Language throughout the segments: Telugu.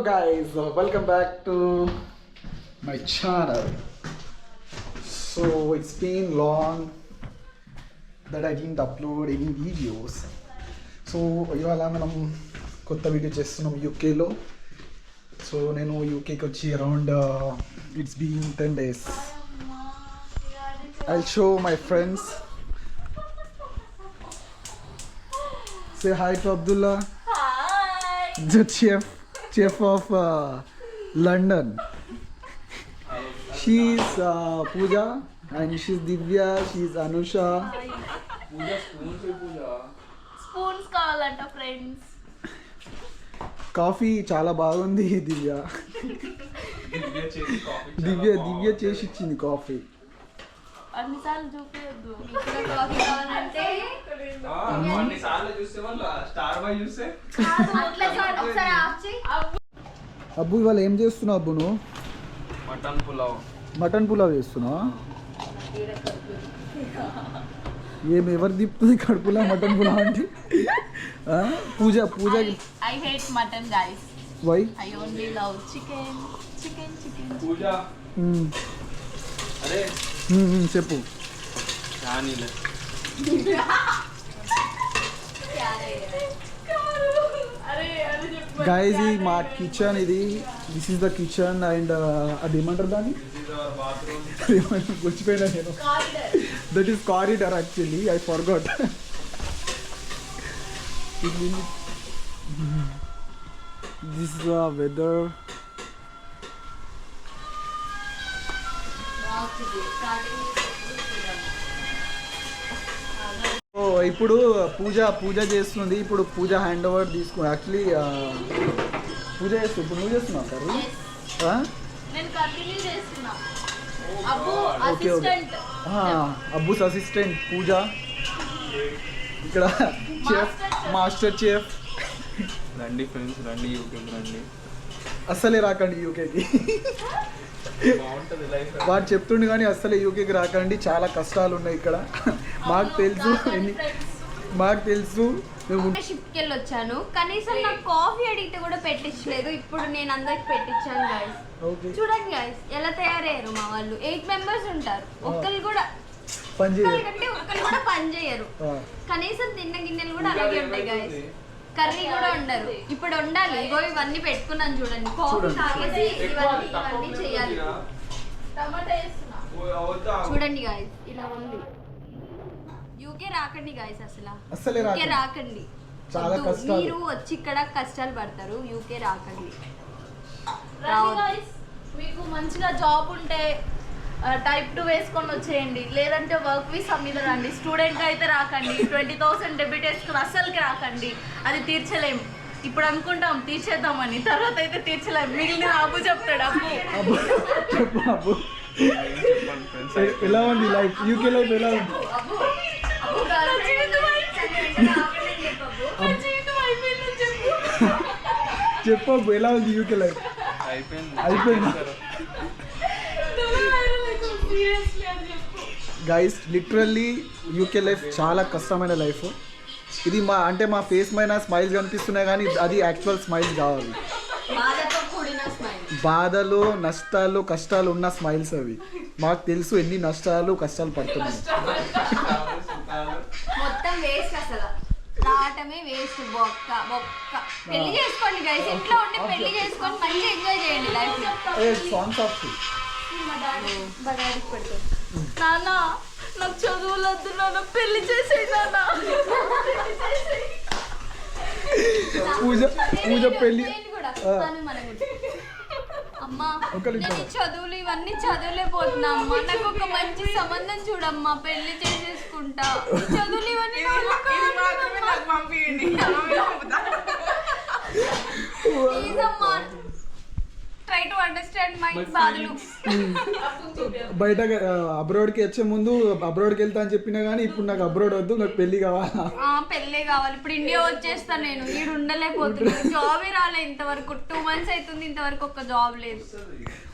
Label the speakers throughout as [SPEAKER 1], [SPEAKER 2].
[SPEAKER 1] guys, welcome back to my channel. So it's been long that I didn't upload any videos. So ఇవాళ మనం కొత్త వీడియో చేస్తున్నాం యూకేలో. సో నేను యూకేకి వచ్చి around it's been 10 days. I'll show my friends. Say hi to Abdullah.
[SPEAKER 2] Hi.
[SPEAKER 1] The chef of London. She's Pooja and she's Divya. She's Anusha.
[SPEAKER 3] Pooja spoons with Pooja.
[SPEAKER 2] Spoons కావాలంట ఫ్రెండ్స్.
[SPEAKER 1] కాఫీ చాలా బాగుంది దివ్య. దివ్య చేసి ఇచ్చింది కాఫీ.
[SPEAKER 2] అన్నిసార్లు చూపించద్దు. ఇక్కడ కాఫీ కావాలంటే
[SPEAKER 3] అన్నిసార్లు చూస్తే వాళ్ళు స్టార్ బాయ్ చూస్తే
[SPEAKER 2] అట్లా కాదు, ఒకసారి ఆఫ్ చేయి.
[SPEAKER 1] అబ్బు ఇవాళ ఏం చేస్తున్నావు అబ్బు నువ్వు? మటన్ పులావ్ చేస్తున్నావా? ఎవరు తిప్పుతుంది కడుపులా మటన్ పులావ్ అంటే? Pooja
[SPEAKER 2] I hate mutton guys.
[SPEAKER 1] Why?
[SPEAKER 2] I only love chicken.
[SPEAKER 3] Pooja అరే
[SPEAKER 1] చెప్పు.
[SPEAKER 3] రానీలే
[SPEAKER 1] గైజ్ ఈ మా కిచెన్ ఇది. This is the kitchen and అది ఏమంటారు దాన్ని? గుర్చిపోయినా నేను. That is corridor actually. I forgot. This the weather. ఇప్పుడు పూజ చేస్తుంది. ఇప్పుడు పూజ హ్యాండ్ ఓవర్ తీసుకుని యాక్చువల్లీ పూజ చేస్తుంది. ఇప్పుడు నువ్వు చేస్తున్నావు సార్?
[SPEAKER 2] నేను కంటిన్యూ చేస్తున్నా. Abbu
[SPEAKER 1] okay okay.
[SPEAKER 2] అసిస్టెంట్.
[SPEAKER 1] అబ్బుస్ అసిస్టెంట్ పూజ. ఇక్కడ చెఫ్, మాస్టర్ చెఫ్.
[SPEAKER 3] రండి ఫ్రెండ్స్, రండి యూకేకి రండి.
[SPEAKER 1] అస్సలే రాకండి యూకేకి.
[SPEAKER 3] బాగుంటుంది లైఫ్.
[SPEAKER 1] వాడు చెప్తుండే కానీ అస్సలే యూకేకి రాకండి, చాలా కష్టాలు ఉన్నాయి ఇక్కడ. మాకు తెలుసు
[SPEAKER 2] మేము షిప్కి వెళ్ళి వచ్చాను. కనీసం నాకు కాఫీ అడిగితే కూడా పెట్టించలేదు. ఇప్పుడు నేను అందరికి పెట్టించాను గాయస్. చూడండి గాయస్ ఎలా తయారయ్యారు మా వాళ్ళు. 8 members ఉంటారు. ఒక్కరు కూడా పని చేయరు. కనీసం తిన్న గిన్నెలు కూడా అలాగే ఉంటాయి గాయస్. కర్రీ కూడా ఉండరు. ఇప్పుడు ఉండాలి. ఇగో ఇవన్నీ పెట్టుకున్నాను చూడండి. కాఫీ తాగేసి ఇవన్నీ చేయాలి. టమాటా వేస్తున్నా చూడండి గాయస్. ఇలా ఉంది. యూకే రాకండి గాయస్, అసలు యూకే రాకండి.
[SPEAKER 1] చాలా కష్టాలు.
[SPEAKER 2] మీరు వచ్చి ఇక్కడ కష్టాలు పడతారు. యూకే రాకండి. మీకు మంచిగా జాబ్ ఉంటే టైప్ 2 వేసుకొని వచ్చేయండి. లేదంటే వర్క్ వీసా మీద రండి. స్టూడెంట్ అయితే రాకండి. 20,000 డెబిట్ వేసుకుని అస్సలకి రాకండి. అది తీర్చలేము. ఇప్పుడు అనుకుంటాం తీర్చేద్దామని, తర్వాత అయితే తీర్చలేము. మిగిలిన అబ్బు చెప్తాడు.
[SPEAKER 1] అబ్బు ఎలా ఉంది లైఫ్? యూకే లైఫ్ ఎలా ఉంది? చెప్పు అబ్బు ఎలా ఉంది యూకే లైఫ్? అయిపోయింది గైస్. లిటరల్లీ యూకే లైఫ్ చాలా కష్టమైన లైఫ్. ఇది మా ఫేస్ పైన స్మైల్స్ కనిపిస్తున్నాయి కానీ అది యాక్చువల్ స్మైల్స్ కావాలి. బాధలు, నష్టాలు, కష్టాలు ఉన్న స్మైల్స్ అవి. మాకు తెలుసు ఎన్ని నష్టాలు కష్టాలు పడుతున్నాయి.
[SPEAKER 2] మొత్తం వేస్ట్, అసలు రావటమే వేస్ట్. బొక్క. పెళ్లి చేసుకోండి గైస్. ఇంట్లో ఉండి పెళ్లి చేసుకొని మంచిగా ఎంజాయ్ చేయండి లైఫ్ లో.
[SPEAKER 1] సాంగ్స్ ఆఫ్
[SPEAKER 2] నాన్న నాకు చదువులు వద్దు నాన్న, పెళ్లి చేసేయి నాన్న.
[SPEAKER 1] పూజ పెళ్లి.
[SPEAKER 2] అమ్మా నేను చదువులు ఇవన్నీ చదువులేకపోతున్నా అమ్మా. నాకు ఒక మంచి సంబంధం చూడమ్మా, పెళ్లి చేసేసుకుంటా. చదువులు ఇవన్నీ ప్లీజ్ అమ్మా, ట్రై టు అండర్స్టాండ్ మై బాధలు.
[SPEAKER 1] బయట అబ్రాడ్కి వచ్చే ముందు అబ్రాడ్కి వెళ్తా అని చెప్పినా కానీ ఇప్పుడు నాకు అబ్రాడ్ వద్దు, నాకు పెళ్లి కావాలా?
[SPEAKER 2] పెళ్ళే కావాలి. ఇప్పుడు ఇండియా వచ్చేస్తా నేను. ఈడు ఉండలేకపోతున్నాను. జాబే రాలే ఇంతవరకు. 2 months అవుతుంది, ఇంతవరకు ఒక జాబ్ లేదు.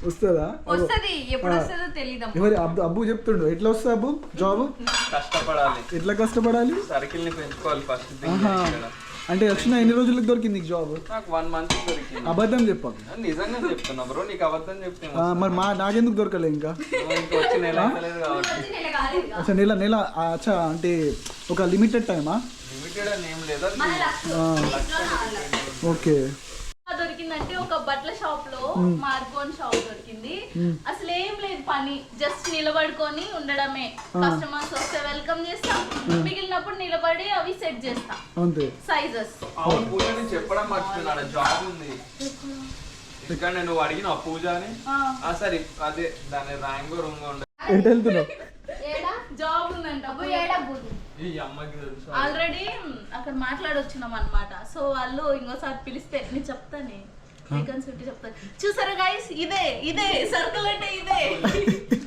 [SPEAKER 1] వస్తుందా?
[SPEAKER 2] వస్తుంది. ఎప్పుడు వస్తుందో తెలియదు.
[SPEAKER 1] ఎవరి అబ్బు చెప్తుండు ఎట్లా వస్తుంది అబ్బు జాబ్?
[SPEAKER 3] కష్టపడాలి.
[SPEAKER 1] ఎట్లా కష్టపడాలి?
[SPEAKER 3] సర్కిల్ ని పెంచుకోవాలి ఫస్ట్.
[SPEAKER 1] అంటే వచ్చిన ఎన్ని రోజులకు దొరికింది నీకు జాబ్?
[SPEAKER 3] నాకు 1 month దొరికింది.
[SPEAKER 1] అబద్ధం చెప్పాకు.
[SPEAKER 3] నిజంగా చెప్తున్నా బ్రో, నీకు అబద్ధం చెప్తే
[SPEAKER 1] మరి నాకెందుకు దొరకలే ఇంకా?
[SPEAKER 3] వచ్చి నెల లేదు కాబట్టి.
[SPEAKER 1] అచ్చా నెల అచ్చా, అంటే ఒక లిమిటెడ్ టైమా?
[SPEAKER 3] లిమిటెడ్ అని ఏం లేదా?
[SPEAKER 1] ఓకే.
[SPEAKER 4] దొరికిందంటే ఒక బట్టల షాప్ లో మార్కోన్ షాప్ దొరికింది. అసలు ఏం లేదు పని, జస్ట్ నిలబడుకొని ఉండడమే. కస్టమర్స్ వస్తే వెల్కమ్ చేస్తా, మిగిలినప్పుడు నిలబడి అవి సెట్ చేస్తా
[SPEAKER 1] అంతే.
[SPEAKER 4] సైజెస్.
[SPEAKER 3] అవును పూజ, నేను చెప్పడం మర్చిపోయినా, జాబ్ ఉంది ఇక్కడ. నేను అడిగిన పూజ అని. సరే అదే దాని ర్యాంక్ రూమ్ ఉండే.
[SPEAKER 1] ఎటు వెళ్తున్నావు?
[SPEAKER 4] జాబ్ ఉందంట
[SPEAKER 3] ఈ అమ్మకి తెలుసు.
[SPEAKER 4] ఆల్రెడీ అక్కడ మాట్లాడొచ్చినాం అన్నమాట. సో వాళ్ళు ఇంకోసారి పిలిస్తే నేను చెప్తానే, చెప్తాను. చూసారా గైస్, ఇదే సర్కిల్ అంటే ఇదే.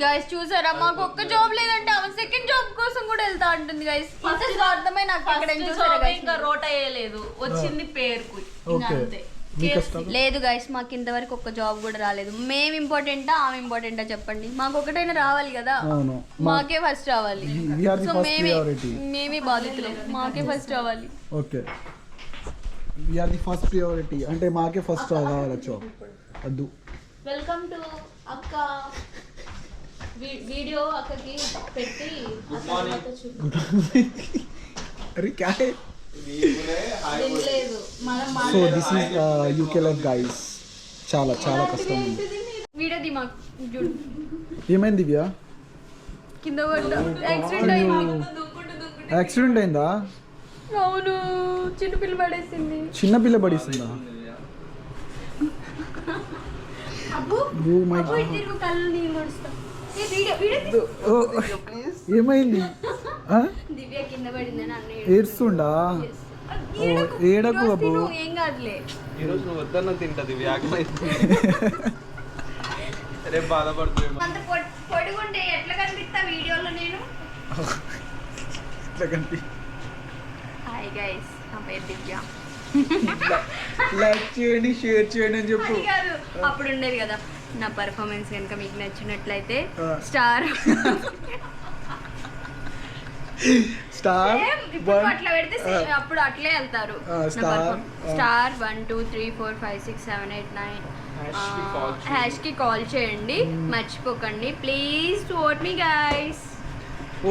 [SPEAKER 2] గైస్ చూసారా, మాకు ఒక్క జాబ్ లేదంటే ఆమె సెకండ్ జాబ్ కోసం కూడా వెళ్తా ఉంటుంది గైస్. ఫస్ట్ అర్థమై నాకు అక్కడ
[SPEAKER 4] ఇంకా రోట వేయలేదు, వచ్చింది పేరుకు అంతే.
[SPEAKER 2] లేదు గైస్, మాకు ఇంతవరకు ఒక్క జాబ్ కూడా రాలేదు. మేము ఇంపార్టెంటా ఆమె ఇంపార్టెంటా చెప్పండి? మాకు ఒకటైనా రావాలి కదా, మాకే ఫస్ట్ రావాలి. సో మేమే బాధితులు, మాకే ఫస్ట్ రావాలి.
[SPEAKER 1] Okay, we are the first priority అంటే మాకే ఫస్ట్ రావాలి జాబ్. అద్దు.
[SPEAKER 4] వెల్కమ్ టు అక్క వీడియో అక్కకి పెట్టి
[SPEAKER 1] అరే క్యా హై?
[SPEAKER 4] లేదు
[SPEAKER 1] so this is UK life guys. చాలా చాలా కష్టం ఉంది.
[SPEAKER 2] వీడియో ది మాకు చూడు.
[SPEAKER 1] ఏమైంది దివ్య?
[SPEAKER 2] కింద పడ్డా, యాక్సిడెంట్ అయింది.
[SPEAKER 1] యాక్సిడెంట్ అయిందా?
[SPEAKER 2] అవును, చిన్నపిల్ల పడేసింది.
[SPEAKER 1] చిన్నపిల్ల పడేసిందా?
[SPEAKER 2] కళ్ళు నీళ్ళు నడుస్తా.
[SPEAKER 1] ఏమైంది?
[SPEAKER 2] దివ్య కింద పడిందని అన్న
[SPEAKER 1] ఏడుస్తుండా? ఏడకు బాబు,
[SPEAKER 2] ఏం కాదులే.
[SPEAKER 3] ఈరోజు నువ్వు వద్దన్న తింటది వ్యాఖ్య. రేపు బాధపడుతుంది.
[SPEAKER 2] అంత పొడుగుంటే ఎట్లా కనిపిస్తా వీడియోలో నేను? హాయ్ గైస్, నా పేరు దివ్య.
[SPEAKER 1] లైక్ చేయండి, షేర్ చేయండి అని చెప్పు.
[SPEAKER 2] అప్పుడు ఉండేది కదా, నా పర్ఫార్మెన్స్ కనుక మీకు నచ్చినట్లయితే స్టార్ ఇప్పుడు అట్లా పెడితే అప్పుడు అట్లే వెళ్తారు. స్టార్ 1 2 3 4 5 6 7 8 9 హ్యాష్ కి కాల్ చేయండి. మర్చిపోకండి please. Vote me guys.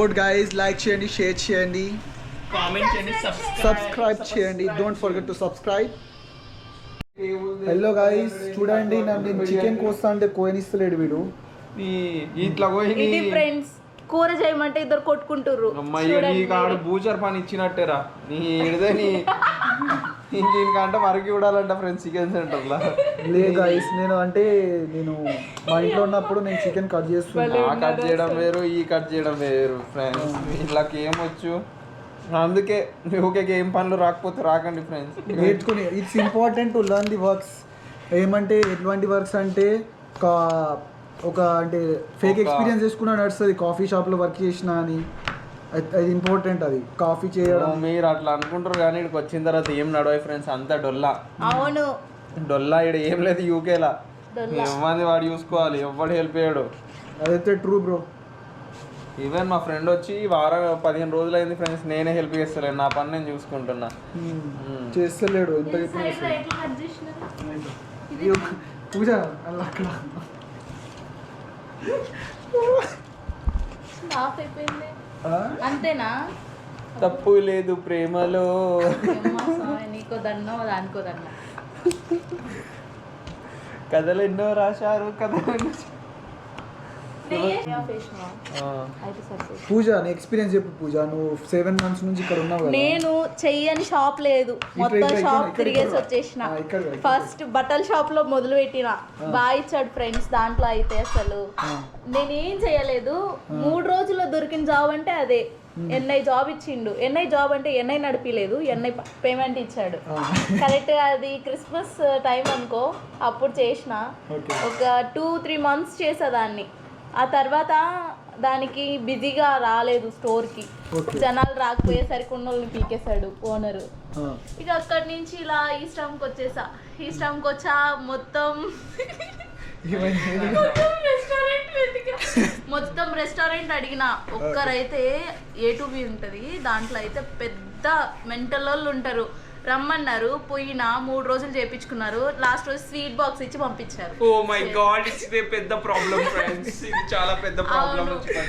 [SPEAKER 1] Vote guys, like చేయండి, షేర్ చేయండి,
[SPEAKER 3] కామెంట్ చేయండి,
[SPEAKER 1] సబ్స్క్రైబ్ చేయండి. Don't forget to subscribe. Hello guys, చూడండి నేను చికెన్ కోస్తా అంటే కోయనిస్తలేడు వీడు.
[SPEAKER 3] ఇట్లా పోయి
[SPEAKER 4] ఫ్రెండ్స్ కూర చేయమంటే ఇద్దరు కొట్టుకుంటుర్రు.
[SPEAKER 3] అమ్మాయి నీ కాడు బూచర్ పని ఇచ్చినట్టేరా. నీ ఇడిదే నీ ఇంకంటే మరికి చూడాలంట ఫ్రెండ్స్ చికెన్ సెంటర్లో.
[SPEAKER 1] లే గైస్, నేను మా ఇంట్లో ఉన్నప్పుడు నేను చికెన్ కట్ చేస్తున్నా.
[SPEAKER 3] కట్ చేయడం వేరు, ఈ కట్ చేయడం వేరు ఫ్రెండ్స్. వీళ్ళకి ఏమొచ్చు, అందుకే ఓకే ఏం పనులు రాకపోతే రాకండి ఫ్రెండ్స్.
[SPEAKER 1] నేర్చుకుని it's important to learn the works. ఏమంటే ఎటువంటి వర్క్స్ అంటే ఒక అంటే ఫేక్ ఎక్స్పీరియన్స్ చేసుకున్నా నడుస్తుంది. కాఫీ షాప్లో వర్క్ చేసినా అని, అది ఇంపార్టెంట్. అది కాఫీ చేయడం
[SPEAKER 3] మీరు అట్లా అనుకుంటారు కానీ ఇక్కడికి వచ్చిన తర్వాత ఏం నడవాయి ఫ్రెండ్స్, అంతా డొల్లా.
[SPEAKER 4] అవును,
[SPEAKER 3] డొల్లా ఇక్కడ ఏం లేదు యూకేలా. ఏమంది వాడు చూసుకోవాలి, ఎవడు హెల్ప్ చేయడు.
[SPEAKER 1] అదైతే ట్రూ బ్రో.
[SPEAKER 3] ఈవెన్ మా ఫ్రెండ్ వచ్చి వారం 15 రోజులు అయింది ఫ్రెండ్స్, నేనే హెల్ప్ చేస్తలేను, నా పని నేను చూసుకుంటున్నా.
[SPEAKER 1] చేస్తలేడు ఎంత పూజ అలా అక్కడ
[SPEAKER 4] అంతేనా?
[SPEAKER 3] తప్పు లేదు ప్రేమలో.
[SPEAKER 4] నీకో దన్నో దానికో దన్న.
[SPEAKER 3] కథలు ఎన్నో రాశారు, కథలు.
[SPEAKER 1] పూజ నీ ఎక్స్పీరియన్స్ చెప్పు. పూజ నువ్వు 7 months నుంచి ఇక్కడ ఉన్నావు కదా.
[SPEAKER 4] నేను చెయ్యని షాప్ లేదు, మొత్తం షాప్ తిరిగేసి వచ్చేసిన. ఫస్ట్ బట్టల షాప్ లో మొదలు పెట్టిన, బాగా ఇచ్చాడు ఫ్రెండ్స్. దాంట్లో అయితే అసలు నేనేం చేయలేదు. 3 రోజుల్లో దొరికిన జాబ్ అంటే అదే. ఎన్ఐ జాబ్ ఇచ్చిండు. ఎన్ఐ జాబ్ అంటే ఎన్ఐ నడిపిలేదు, ఎన్ఐ పేమెంట్ ఇచ్చాడు. కరెక్ట్ అది క్రిస్మస్ టైం అనుకో, అప్పుడు చేసిన. ఒక 2-3 months చేసేదాన్ని. ఆ తర్వాత దానికి బిజీగా రాలేదు స్టోర్కి, జనాలు రాకపోయేసరికి ఉన్నోళ్ళని పీకేశాడు ఓనరు. ఇక అక్కడి నుంచి ఇలా ఈస్టామ్కి వచ్చేసా. ఈస్టామ్కి వచ్చా, మొత్తం రెస్టారెంట్ అడిగిన. ఒక్కరైతే A to B ఉంటుంది, దాంట్లో అయితే పెద్ద మెంటల్ వాళ్ళు ఉంటారు. రమ్మన్నారు, పోయినా 3 రోజులు చేయించుకున్నారు. లాస్ట్ రోజు స్వీట్ బాక్స్ ఇచ్చి పంపించారు.
[SPEAKER 3] ఓ మై గాడ్, ఇట్స్ పెద్ద ప్రాబ్లం ఫ్రెండ్స్, ఇది చాలా పెద్ద ప్రాబ్లం.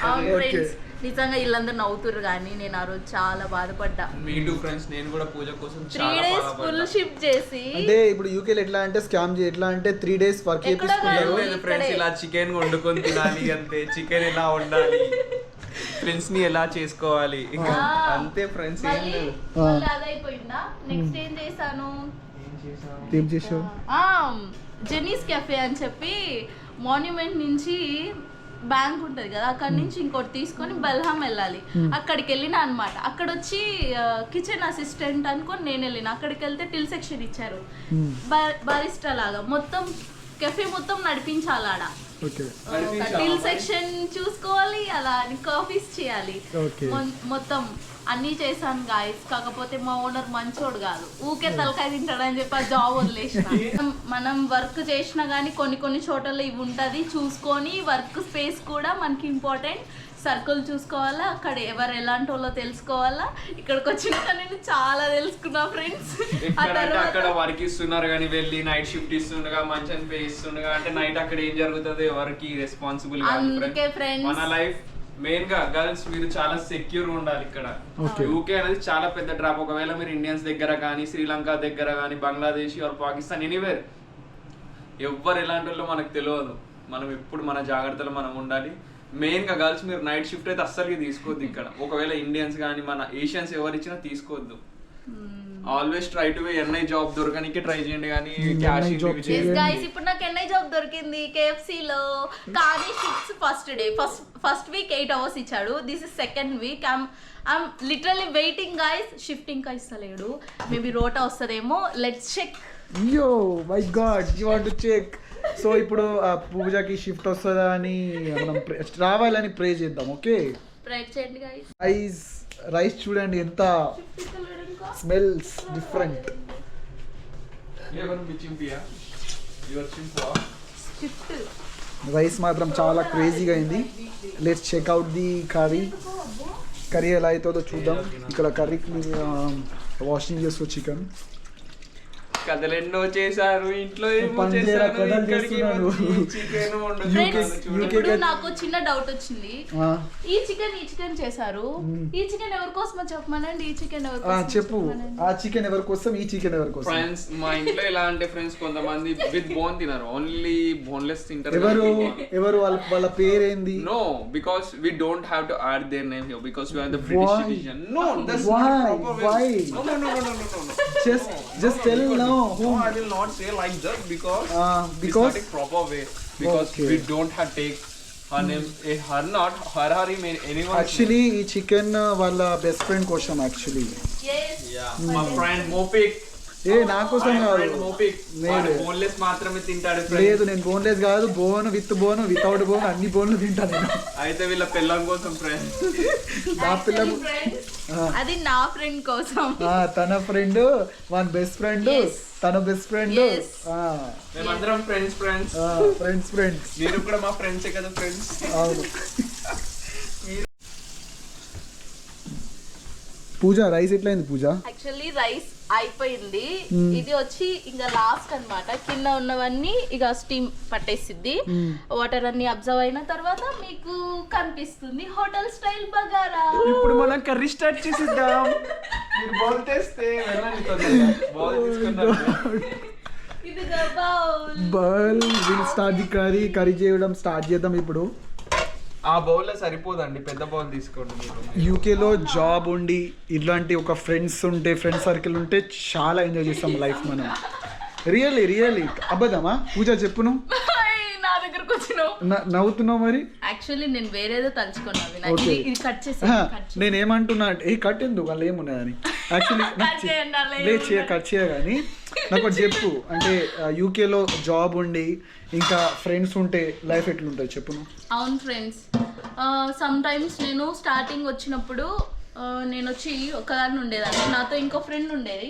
[SPEAKER 4] అవును ఫ్రెండ్స్, నిజంగా వీళ్ళందరూ నవ్వుతురు కానీ నేను ఆ రోజు చాలా బాధపడ్డా.
[SPEAKER 3] మీ టూ ఫ్రెండ్స్, నేను కూడా పూజ కోసం
[SPEAKER 4] 3 days ఫుల్ షిఫ్ట్ చేసి.
[SPEAKER 1] అంటే ఇప్పుడు యూకేలో ఎట్లా అంటే స్కామ్ ఎట్లా అంటే 3 days వర్క్ చేపిస్తున్నారు
[SPEAKER 3] ఫ్రెండ్స్. ఇలా చికెన్ వండుకొని తినాలి అంతే, చికెన్ ఎలా వండాలి, ఫ్రెండ్స్ ని ఎలా చేసుకోవాలి ఇంకా అంతే ఫ్రెండ్స్. ఏం లేదు.
[SPEAKER 4] మళ్ళీ అదైపోయిందా, నెక్స్ట్ ఏం చేశాను,
[SPEAKER 1] ఏం చేసావు?
[SPEAKER 4] జెనీస్ కెఫే అని చెప్పి మాన్యుమెంట్ నుంచి బ్యాంక్ ఉంటుంది కదా, అక్కడ నుంచి ఇంకోటి తీసుకొని బెల్హాం వెళ్ళాలి. అక్కడికి వెళ్ళిన అనమాట. అక్కడ వచ్చి కిచెన్ అసిస్టెంట్ అనుకొని నేను వెళ్ళిన. అక్కడికి వెళ్తే టిల్ సెక్షన్ ఇచ్చారు, బారిస్టా లాగా. మొత్తం కెఫే మొత్తం నడిపించాలి ఆడ. టిల్ సెక్షన్ చూసుకోవాలి, అలా కాఫీస్ చేయాలి, మొత్తం అన్నీ చేశాను గాయస్. కాకపోతే మా ఓనర్ మంచోడు కాదు, ఊకే తలకాయ తింటాడని చెప్పి ఆ జాబ్ వదిలేసిన. మనం వర్క్ చేసినా కానీ కొన్ని చోట్ల ఇవి ఉంటుంది, చూసుకొని వర్క్ స్పేస్ కూడా మనకి ఇంపార్టెంట్. సర్కిల్ చూసుకోవాలా, అక్కడ ఎవరు ఎలాంటి వాళ్ళో తెలుసుకోవాలా. ఇక్కడికి వచ్చినాక నేను చాలా తెలుసుకున్నా ఫ్రెండ్స్.
[SPEAKER 3] అక్కడ వర్క్ ఇస్తున్నారు కానీ వెళ్ళి నైట్ షిఫ్ట్ ఇస్తుండగా మంచి పే ఇస్తుండగా, అంటే నైట్ అక్కడ ఏం జరుగుతుంది ఎవరికి రెస్పాన్సిబుల్.
[SPEAKER 4] అందుకే ఫ్రెండ్స్,
[SPEAKER 3] మన లైఫ్ మెయిన్ గా గర్ల్స్ మీరు చాలా సెక్యూర్ ఉండాలి ఇక్కడ. యూకే అనేది చాలా పెద్ద డ్రాప్. ఒకవేళ మీరు ఇండియన్స్ దగ్గర కానీ, శ్రీలంక దగ్గర కానీ, బంగ్లాదేశ్ ఆర్ పాకిస్తాన్, ఎనీవేర్ ఎవ్వరు ఎలాంటి వాళ్ళో మనకు తెలియదు. మనం ఎప్పుడు మన జాగ్రత్తలో మనం ఉండాలి. మెయిన్ గా గర్ల్స్ మీరు నైట్ షిఫ్ట్ అయితే అస్సలు తీసుకోవద్దు ఇక్కడ. ఒకవేళ ఇండియన్స్ కానీ మన ఏషియన్స్ ఎవరు ఇచ్చినా తీసుకోవద్దు. Always try to NI job దొరకడానికి ట్రై చేయండి కానీ
[SPEAKER 4] ఇప్పుడు నాకు ఎన్ఐ జాబ్ దొరికింది KFC లో. కానీ షిఫ్ట్స్ ఫస్ట్ వీక్ 8 hours ఇచ్చాడు. This is second week. I'm literally waiting guys. Shift ఇంకా ఇస్తలేడు, మేబీ రోటా వస్తుందేమో. Let's check.
[SPEAKER 1] Yo my god, you want to check. So ఇప్పుడు పూజకి షిఫ్ట్ వస్తుందా అని మనం రావాలని ప్రే చేద్దాం. ఓకే,
[SPEAKER 4] ప్రే చేయండి గైస్.
[SPEAKER 1] రైస్ చూడండి ఎంత స్మెల్స్ డిఫరెంట్. రైస్ మాత్రం చాలా క్రేజీగా అయింది. Let's check out the curry ఎలా అవుతుందో చూద్దాం. ఇక్కడ కర్రీకి వాషింగ్ చేస్తూ చికెన్
[SPEAKER 3] కథలు ఎన్నో చేశారు ఇంట్లో, ఏమో చేశారు.
[SPEAKER 4] ఇప్పుడు నాకు చిన్న డౌట్ వచ్చింది. ఈ చికెన్ చేశారు, ఈ చికెన్ ఎవరి కోసం చెప్పమనండి. ఈ చికెన్
[SPEAKER 1] చెప్పు, ఆ చికెన్ ఎవరి కోసం, ఈ చికెన్ ఎవరి కోసం?
[SPEAKER 3] ఫ్రెండ్స్, మా ఇంట్లో ఎలా అంటే ఫ్రెండ్స్ కొంతమంది విత్ బోన్ తినరు, ఓన్లీ బోన్లెస్ తింటారు.
[SPEAKER 1] ఎవరు వాళ్ళ పేరేంది?
[SPEAKER 3] No, because we don't have to add their name here because we are the British citizen. No, that's not proper way. No.
[SPEAKER 1] Just tell now.
[SPEAKER 3] No, I will not say like that because it's not a proper way. Because we don't have take her name, her mean anyone.
[SPEAKER 1] Actually, ఈ చికెన్ వాళ్ళ బెస్ట్ ఫ్రెండ్ కోసం యాక్చువల్లీ.
[SPEAKER 3] My friend Mopik.
[SPEAKER 1] నా కోసం కాదు,
[SPEAKER 3] బోన్లెస్ మాత్రమే తింటాడు.
[SPEAKER 1] లేదు, నేను బోన్లెస్ కాదు, bone with bone without bone అన్ని బోన్లు తింటా నేను.
[SPEAKER 3] అయితే వీళ్ళ పిల్లం కోసం ఫ్రెండ్,
[SPEAKER 1] నా పిల్లం
[SPEAKER 4] అది నా ఫ్రెండ్ కోసం.
[SPEAKER 1] తన ఫ్రెండ్, వన్ బెస్ట్ ఫ్రెండ్, తన బెస్ట్ ఫ్రెండ్.
[SPEAKER 3] మేమందరం ఫ్రెండ్స్. మీరు కూడా మా ఫ్రెండ్సే కదా ఫ్రెండ్స్.
[SPEAKER 1] అవును. పూజ రైస్ ఎట్లయింది పూజ?
[SPEAKER 4] యాక్చువల్లీ రైస్ అయిపోయింది. ఇది వచ్చి ఇంకా లాస్ట్ అన్నమాట. కింద ఉన్నవన్నీ ఇక స్టీమ్ పట్టేసిద్ది. వాటర్ అన్ని అబ్జర్వ్ అయిన తర్వాత మీకు కనిపిస్తుంది హోటల్ స్టైల్ బగారా.
[SPEAKER 3] ఇప్పుడు మనం కర్రీ స్టార్ట్ చేసిద్దాం. మీరు బౌల్ తెస్తే వెళ్ళండి తొందరగా. బౌల్ తీసుకున్నాం.
[SPEAKER 4] ఇదిగో bowl.
[SPEAKER 1] Will start the curry చేయడం స్టార్ట్ చేద్దాం ఇప్పుడు.
[SPEAKER 3] ఆ బౌల్ లో సరిపోదండి, పెద్ద బౌల్ తీసుకోండి.
[SPEAKER 1] యూకేలో జాబ్ ఉండి ఇట్లాంటి ఒక ఫ్రెండ్స్ సర్కిల్ ఉంటే చాలా ఎంజాయ్ చేస్తాం లైఫ్ మనం. రియల్లీ అబద్ధమా పూజ? చెప్పును,
[SPEAKER 4] నా దగ్గరకు వచ్చినావు,
[SPEAKER 1] నవ్వుతున్నావు మరి.
[SPEAKER 4] యాక్చువల్లీ నేను వేరేదో తలుచుకున్నాను. ఇది కట్ చేసి
[SPEAKER 1] నేనేమంటున్నా అంటే కట్ ఎందుకు, వాళ్ళు ఏమున్నాయని. యాక్చువల్లీ కట్ చేయగాని నాకు చెప్పు, అంటే యూకేలో జాబ్ ఉండి ఇంకా ఫ్రెండ్స్ ఉంటే లైఫ్ ఎట్లుంటుంది చెప్పు.
[SPEAKER 4] అవును ఫ్రెండ్స్, సమ్ టైమ్స్ నేను స్టార్టింగ్ వచ్చినప్పుడు నేను వచ్చి ఒకదాన్ని ఉండేదాన్ని, నాతో ఇంకో ఫ్రెండ్ ఉండేది.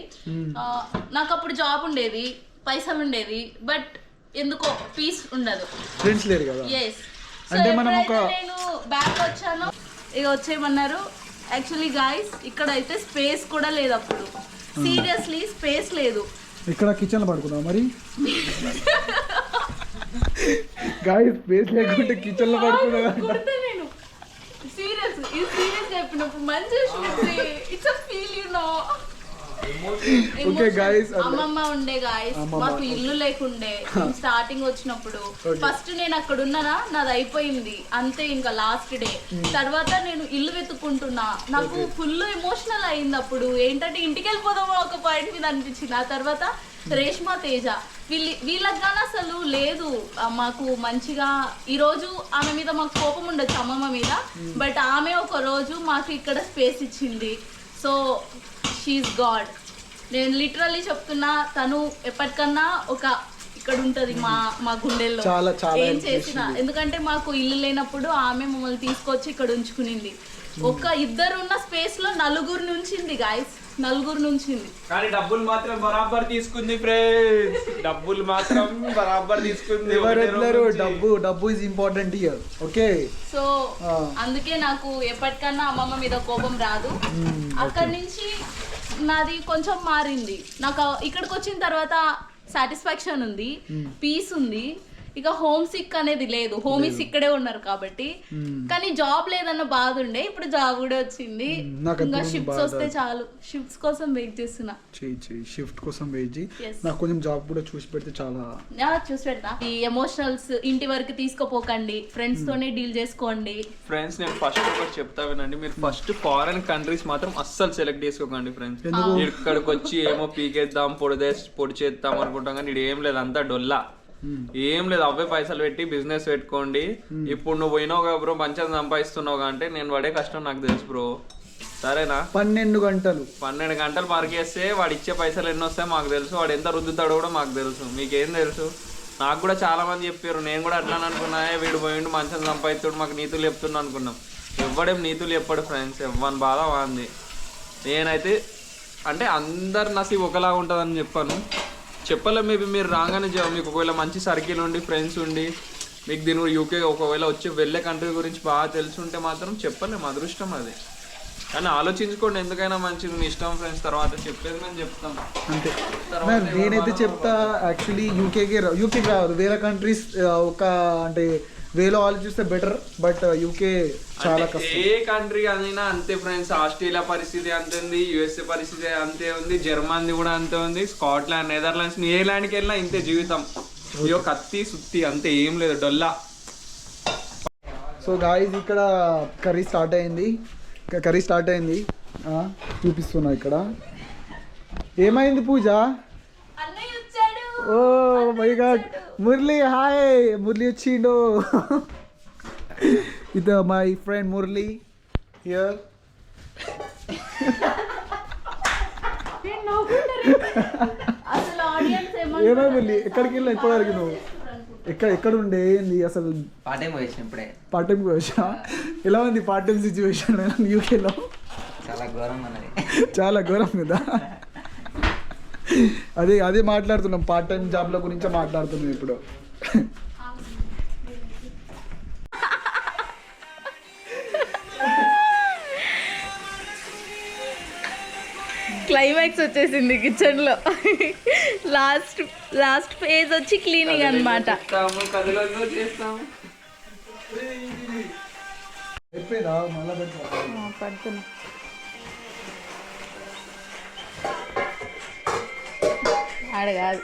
[SPEAKER 4] నాకు అప్పుడు జాబ్ ఉండేది, పైసలు ఉండేది, బట్ ఎందుకో పీస్ ఉండదు,
[SPEAKER 1] ఫ్రెండ్స్ లేరు కదా.
[SPEAKER 4] ఎస్, అంటే మనం ఒక నేను బ్యాక్ వచ్చాను, ఇక వచ్చేయమన్నారు. యాక్చువల్లీ గాయస్ ఇక్కడ అయితే స్పేస్ కూడా లేదు అప్పుడు. సీరియస్లీ స్పేస్ లేదు.
[SPEAKER 1] ఇక్కడ కిచెన్ లో పడుకున్నావు మరి గాయ్స్ స్పేస్ లేకుంటే కిచెన్ లో పడుకున్నా
[SPEAKER 4] కొడతా నేను సీరియస్ ఇది సీరియస్ చెప్పినప్పుడు మంచి it's a feel you know.
[SPEAKER 1] Okay guys
[SPEAKER 4] అమ్మమ్మ ఉండే గాయ్స్ మాకు ఇల్లు లేకుండే స్టార్టింగ్ వచ్చినప్పుడు. ఫస్ట్ నేను అక్కడ ఉన్నానా నాది అయిపోయింది అంతే ఇంకా లాస్ట్ డే. తర్వాత నేను ఇల్లు వెతుక్కుంటున్నా నాకు ఫుల్ ఎమోషనల్ అయింది అప్పుడు. ఏంటంటే ఇంటికి వెళ్ళిపోదామో ఒక పాయింట్ మీద అనిపించింది. ఆ తర్వాత రేష్మా తేజ వీళ్ళకి కానీ అసలు లేదు మాకు మంచిగా. ఈరోజు ఆమె మీద మాకు కోపం ఉండొచ్చు అమ్మమ్మ మీద, బట్ ఆమె ఒక రోజు మాకు ఇక్కడ స్పేస్ ఇచ్చింది. So she is god. నేను లిటరల్లీ చెప్తున్నా తను ఎప్పటికన్నా ఒక ఇక్కడ ఉంటది మా గుండెల్లో ఏం చేసినా. ఎందుకంటే మాకు ఇల్లు లేనప్పుడు ఆమె మమ్మల్ని తీసుకొచ్చి ఇక్కడ ఉంచుకునింది. ఒక ఇద్దరు ఉన్న స్పేస్ లో నలుగురు నుంచింది గాయస్, నలుగురు నుంచింది.
[SPEAKER 3] కానీ డబ్బులు మాత్రం బరాబర్ తీసుకుంది ఫ్రెండ్స్, డబ్బులు మాత్రం బరాబర్ తీసుకుంది.
[SPEAKER 1] డబ్బు is important here. Okay
[SPEAKER 4] so అందుకే నాకు ఎప్పటికన్నా అమ్మమ్మ మీద కోపం రాదు. అక్కడి నుంచి నాది కొంచెం మారింది. నాకు ఇక్కడికి వచ్చిన తర్వాత సాటిస్ఫాక్షన్ ఉంది, పీస్ ఉంది. ఇక హోమ్ సిక్ అనేది లేదు, హోమీస్ ఇక్కడే ఉన్నారు కాబట్టి. కానీ జాబ్ లేదన్న బాధ ఉండే, ఇప్పుడు జాబ్ కూడా వచ్చింది. ఇంకా షిఫ్ట్స్ వస్తే చాలు, షిఫ్ట్స్ కోసం వెయిట్ చేస్తున్నా.
[SPEAKER 1] షిఫ్ట్ కోసం వెయిట్ చేయి. నాకు కొంచెం జాబ్ కూడా చూసి పెడితే చాలా.
[SPEAKER 4] చూసి పెడతా. ఈ ఎమోషనల్స్ ఇంటి వరకు తీసుకోపోకండి, ఫ్రెండ్స్ తోనే డీల్ చేసుకోండి.
[SPEAKER 3] ఫ్రెండ్స్ నేను ఫస్ట్ ఒకటి చెప్తా వినండి, మీరు ఫస్ట్ ఫారెన్ కంట్రీస్ మాత్రం అస్సలు సెలెక్ట్ చేసుకోకండి ఫ్రెండ్స్. ఇక్కడికి వచ్చి ఏమో పీకేద్దాం పొడి చేద్దాం అనుకుంటాం, కానీ ఇది ఏం లేదు, అంతా డొల్లా. ఏం లేదు, అవే పైసలు పెట్టి బిజినెస్ పెట్టుకోండి. ఇప్పుడు నువ్వు పోయినావు కదా బ్రో, మంచిగా సంపాదిస్తున్నావు అంటే నేను పడే కష్టం నాకు తెలుసు బ్రో, సరేనా? 12 గంటలు మరిగేస్తే వాడు ఇచ్చే పైసలు ఎన్ని వస్తాయి మాకు తెలుసు, వాడు ఎంత రుద్దుతాడో కూడా మాకు తెలుసు. మీకేం తెలుసు? నాకు కూడా చాలా మంది చెప్పారు, నేను కూడా అట్లా అనుకున్నా, వీడు పోయిండు మంచిగా సంపాదిస్తాడు మాకు నీతులు చెప్తున్నా అనుకున్నాం. ఎవ్వడేం నీతులు చెప్పాడు ఫ్రెండ్స్, ఎవ్వని బాధ వాంది. నేనైతే అంటే అందరు నసీబ్ ఒకలాగా ఉంటుందని చెప్పలే. మేబీ మీరు రాగానే మీకు ఒకవేళ మంచి సర్కిల్ ఉండి ఫ్రెండ్స్ ఉండి మీకు దీని యూకే ఒకవేళ వచ్చి వెళ్ళే కంట్రీ గురించి బాగా తెలుసుంటే మాత్రం చెప్పలేము, అదృష్టం అది. కానీ ఆలోచించుకోండి, ఎందుకైనా మంచిది మీ ఇష్టం ఫ్రెండ్స్. తర్వాత చెప్పేది మేము చెప్తాం
[SPEAKER 1] అంతే. నేనైతే చెప్తా యాక్చువల్లీ యూకేకి రాదు, వేరే కంట్రీస్ ఒక అంటే వేలో ఆలోచిస్తే బెటర్. బట్ యూకే చాలా కష్టం.
[SPEAKER 3] ఏ కంట్రీ అయినా అంతే ఫ్రెండ్స్. ఆస్ట్రేలియా పరిస్థితి అంతే ఉంది, యుఎస్ఏ పరిస్థితి అంతే ఉంది, జర్మనీ కూడా అంతే ఉంది, స్కాట్లాండ్, నెదర్లాండ్స్, ఏ ల్యాండ్కి వెళ్ళినా ఇంతే జీవితం. ఇయో కత్తి సుత్తి అంతే, ఏం లేదు, డొల్లా.
[SPEAKER 1] సో గాయ్స్ ఇక్కడ కర్రీ స్టార్ట్ అయింది. చూపిస్తున్నా ఇక్కడ. ఏమైంది పూజ? Oh my god, Murali hi. Murali వచ్చిండు. ఇది మై ఫ్రెండ్ మురళి హియర్. ఏమై మురళి, ఎక్కడికి వెళ్ళా ఇప్పటివరకు నువ్వు? ఎక్కడ ఉండే ఏంది అసలు? పార్ట్ టైం వచ్చా. ఎలా ఉంది పార్ట్ టైం సిచ్యువేషన్ యూకేలో? చాలా ఘోరం కదా. అదే మాట్లాడుతున్నాం, పార్ట్ టైం జాబ్ల గురించే మాట్లాడుతున్నాం ఇప్పుడు.
[SPEAKER 4] క్లైమాక్స్ వచ్చేసింది కిచెన్ లో. లాస్ట్ ఫేజ్ వచ్చి క్లీనింగ్ అన్నమాట. పడుతున్నా ఆడ కాదు.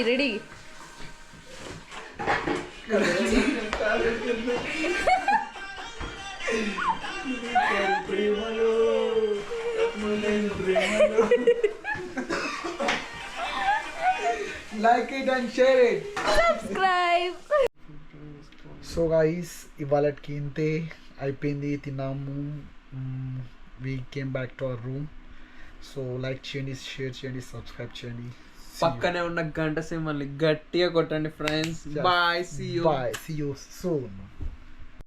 [SPEAKER 4] Ready
[SPEAKER 1] Like it and share it.
[SPEAKER 4] Subscribe.
[SPEAKER 1] So guys ఇవాళకి ఇంతే అయిపోయింది, తిన్నాము. We came back to our room. So like చేయండి, షేర్ చేయండి, సబ్స్క్రైబ్ చేయండి.
[SPEAKER 3] పక్కనే ఉన్న గంట సింబల్ని గట్టిగా కొట్టండి friends. Bye, see you.
[SPEAKER 1] Bye. See you soon.